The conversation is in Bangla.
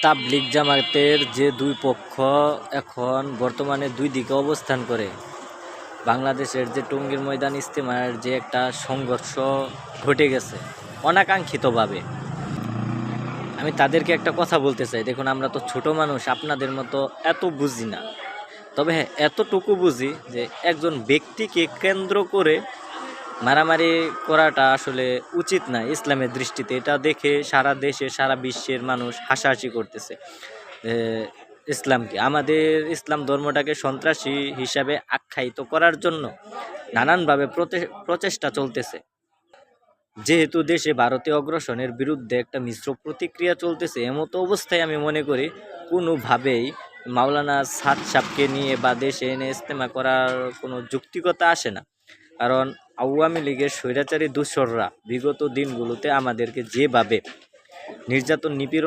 তাবলিগ জামাতের যে দুই পক্ষ এখন বর্তমানে দুই দিকে অবস্থান করে বাংলাদেশের যে টঙ্গীর ময়দান ইজতেমার যে একটা সংঘর্ষ ঘটে গেছে অনাকাঙ্ক্ষিতভাবে। আমি তাদেরকে একটা কথা বলতে চাই, দেখুন আমরা তো ছোট মানুষ, আপনাদের মতো এত বুঝি না। তবে হ্যাঁ, এতটুকু বুঝি যে একজন ব্যক্তিকে কেন্দ্র করে মারামারি করাটা আসলে উচিত না ইসলামের দৃষ্টিতে। এটা দেখে সারা দেশে সারা বিশ্বের মানুষ হাসাহাসি করতেছে। ইসলামকে, আমাদের ইসলাম ধর্মটাকে সন্ত্রাসী হিসাবে আখ্যায়িত করার জন্য নানানভাবে প্রচেষ্টা চলতেছে। যেহেতু দেশে ভারতীয় অগ্রাসনের বিরুদ্ধে একটা মিশ্র প্রতিক্রিয়া চলতেছে, এমতো অবস্থায় আমি মনে করি কোনোভাবেই মাওলানা সাদ সাহেবকে নিয়ে বা দেশে এনে ইজতেমা করার কোনো যৌক্তিকতা আসে না। কারণ আওয়ামী লীগের স্বৈরাচারী দূষররা বিগত দিনগুলোতে আমাদেরকে যেভাবে নির্যাতন নিপীড়ন